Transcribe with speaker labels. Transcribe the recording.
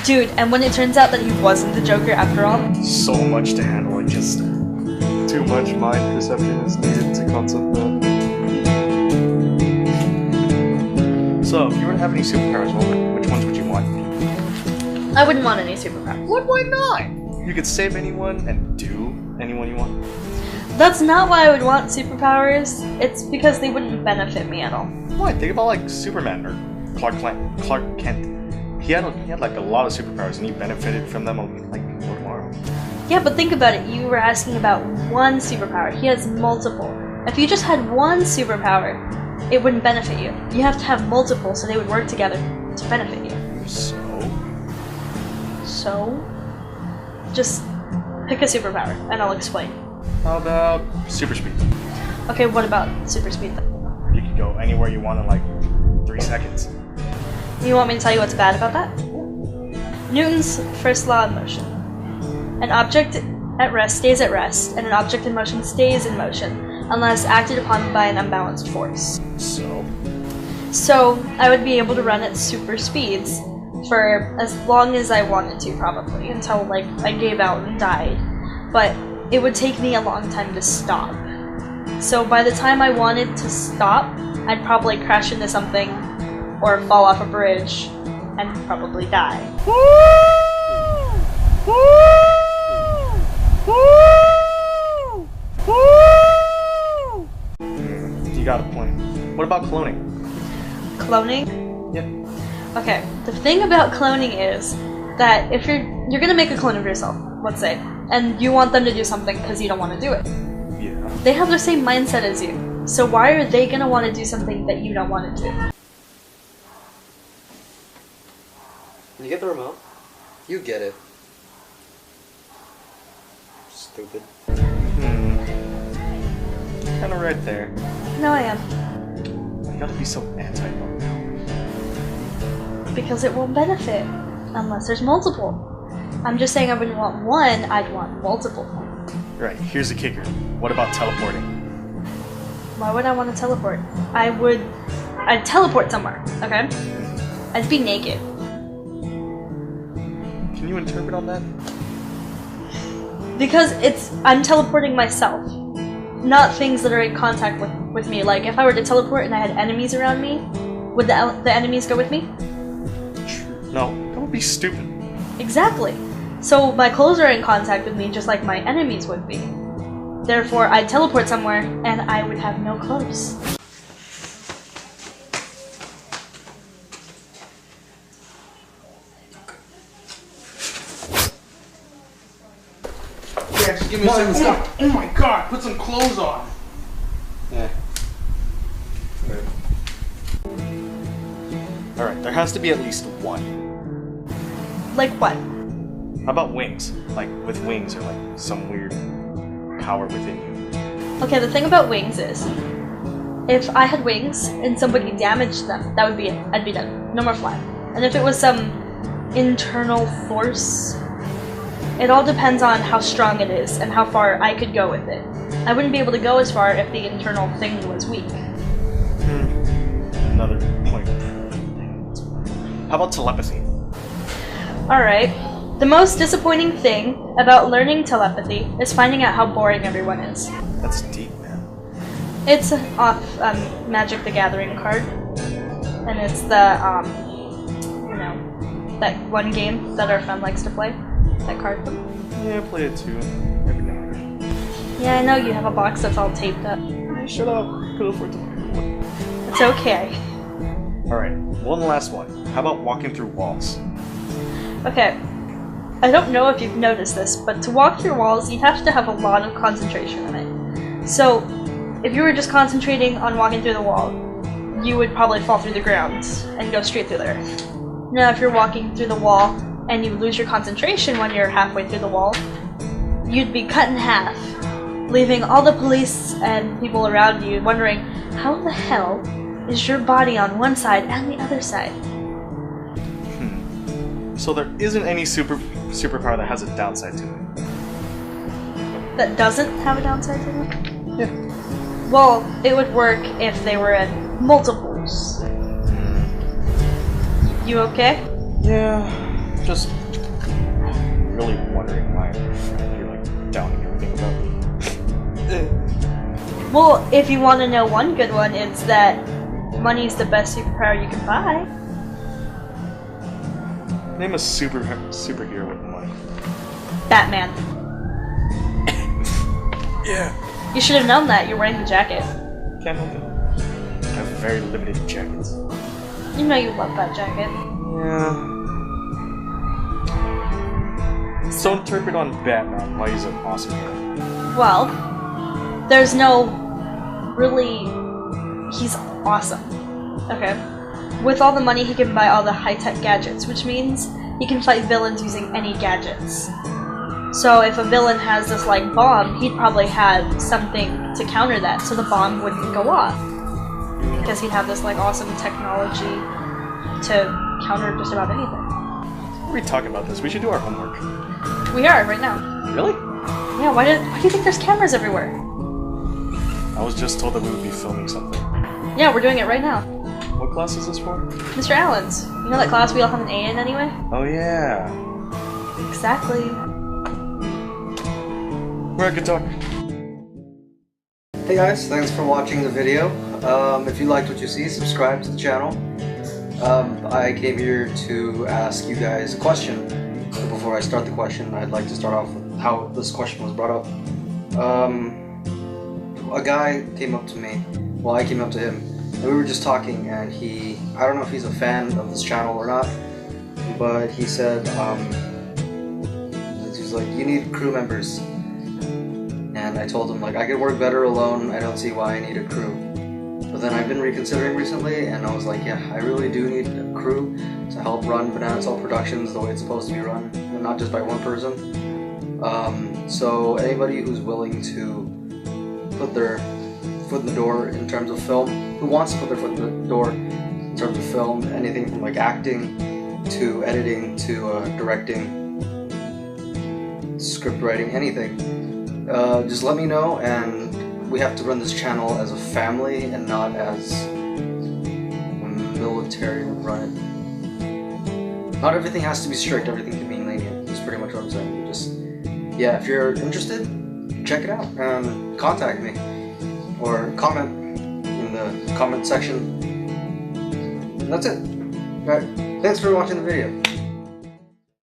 Speaker 1: Dude, and when it turns out that he wasn't the Joker after all?
Speaker 2: So much to handle, and just too much mind perception is needed to concept that. So, if you were to have any superpowers, which ones would you want?
Speaker 1: I wouldn't want any superpowers.
Speaker 2: What? Why not? You could save anyone and do anyone you want.
Speaker 1: That's not why I would want superpowers. It's because they wouldn't benefit me at all.
Speaker 2: Why? Think about like Superman or Clark Kent. He had like a lot of superpowers and he benefited from them like before tomorrow.
Speaker 1: Yeah, but think about it. You were asking about one superpower. He has multiple. If you just had one superpower, it wouldn't benefit you. You have to have multiple so they would work together to benefit you. So? Just pick a superpower and I'll explain.
Speaker 2: How about super speed?
Speaker 1: Okay, what about super speed then?
Speaker 2: You could go anywhere you want in like 3 seconds.
Speaker 1: You want me to tell you what's bad about that? Newton's first law of motion. An object at rest stays at rest, and an object in motion stays in motion, unless acted upon by an unbalanced force. So, I would be able to run at super speeds for as long as I wanted to, probably, until like I gave out and died. But it would take me a long time to stop. So by the time I wanted to stop, I'd probably crash into something or fall off a bridge and probably die.
Speaker 2: Woo! Woo! Woo! Woo! You got a point. What about cloning?
Speaker 1: Cloning?
Speaker 2: Yeah.
Speaker 1: Okay, the thing about cloning is that if you're gonna make a clone of yourself, let's say, and you want them to do something because you don't want to do it.
Speaker 2: Yeah.
Speaker 1: They have the same mindset as you, so why are they gonna want to do something that you don't want to do?
Speaker 3: You get the remote? You get it. Stupid.
Speaker 2: Kinda right there.
Speaker 1: No, I am.
Speaker 2: You gotta be so anti-bug now.
Speaker 1: Because it won't benefit, unless there's multiple. I'm just saying I wouldn't want one, I'd want multiple.
Speaker 2: Right, here's the kicker. What about teleporting?
Speaker 1: Why would I want to teleport? I'd teleport somewhere, okay? I'd be naked.
Speaker 2: Can you interpret on that?
Speaker 1: Because I'm teleporting myself, not things that are in contact with me. Like, if I were to teleport and I had enemies around me, would the enemies go with me?
Speaker 2: No, that would be stupid.
Speaker 1: Exactly. So my clothes are in contact with me just like my enemies would be. Therefore, I'd teleport somewhere and I would have no clothes.
Speaker 4: Yeah, just give me a second. Oh my god, put some clothes on.
Speaker 2: Yeah. Alright, there has to be at least one.
Speaker 1: Like what?
Speaker 2: How about wings? Like, with wings or like some weird power within you.
Speaker 1: Okay, the thing about wings is, if I had wings and somebody damaged them, that would be it. I'd be done. No more flying. And if it was some internal force, it all depends on how strong it is and how far I could go with it. I wouldn't be able to go as far if the internal thing was weak.
Speaker 2: Another point. How about telepathy?
Speaker 1: Alright. The most disappointing thing about learning telepathy is finding out how boring everyone is.
Speaker 2: That's deep, man.
Speaker 1: It's off Magic the Gathering card. And it's the, you know, that one game that our friend likes to play. That card game.
Speaker 2: Yeah, I play it too. Every now and then.
Speaker 1: Yeah, I know you have a box that's all taped up.
Speaker 2: Hey, shut up. Could afford to play one.
Speaker 1: It's okay.
Speaker 2: Alright, one last one. How about walking through walls?
Speaker 1: Okay. I don't know if you've noticed this, but to walk through walls, you'd have to have a lot of concentration in it. So, if you were just concentrating on walking through the wall, you would probably fall through the ground and go straight through the earth. Now, if you're walking through the wall and you lose your concentration when you're halfway through the wall, you'd be cut in half, leaving all the police and people around you wondering, how the hell is your body on one side and the other side?
Speaker 2: So there isn't any superpower that has a downside to it.
Speaker 1: That doesn't have a downside to it?
Speaker 2: Yeah.
Speaker 1: Well, it would work if they were in multiples. You okay?
Speaker 2: Yeah. Just really wondering why you're like doubting everything about me.
Speaker 1: Well, if you want to know one good one, it's that money's the best superpower you can buy.
Speaker 2: Name a superhero with money.
Speaker 1: Batman.
Speaker 2: Yeah.
Speaker 1: You should have known that. You're wearing the jacket.
Speaker 2: Can't help it. I have very limited jackets.
Speaker 1: You know you love that jacket.
Speaker 2: Yeah. So interpret on Batman why he's an awesome hero.
Speaker 1: Well, there's no really... He's awesome. Okay? With all the money, he can buy all the high-tech gadgets, which means he can fight villains using any gadgets. So if a villain has this, like, bomb, he'd probably have something to counter that, so the bomb wouldn't go off. Because he'd have this, like, awesome technology to counter just about anything.
Speaker 2: Why are we talking about this? We should do our homework.
Speaker 1: We are, right now.
Speaker 2: Really?
Speaker 1: Yeah, why do you think there's cameras everywhere?
Speaker 2: I was just told that we would be filming something.
Speaker 1: Yeah, we're doing it right now.
Speaker 2: What class is this for?
Speaker 1: Mr. Allen's. You know that class we all have an A in anyway?
Speaker 2: Oh yeah.
Speaker 1: Exactly.
Speaker 2: Alright, good talk.
Speaker 3: Hey guys, thanks for watching the video. If you liked what you see, subscribe to the channel. I came here to ask you guys a question. But before I start the question, I'd like to start off with how this question was brought up. A guy came up to me, well I came up to him, and we were just talking, and I don't know if he's a fan of this channel or not, but he said, he's like, you need crew members. And I told him, like, I could work better alone, I don't see why I need a crew. But then I've been reconsidering recently, and I was like, yeah, I really do need a crew to help run Banana Salt Productions the way it's supposed to be run, and not just by one person. So anybody who's willing to put their foot in the door in terms of film, who wants to put their foot in the door in terms of film, anything from like acting to editing to directing, script writing, anything, just let me know, and we have to run this channel as a family and not as a military would run it. Not everything has to be strict, everything can be lenient. That's pretty much what I'm saying. Just, yeah, if you're interested, check it out and contact me. Or comment in the comment section. And that's it. Alright, thanks for watching the video.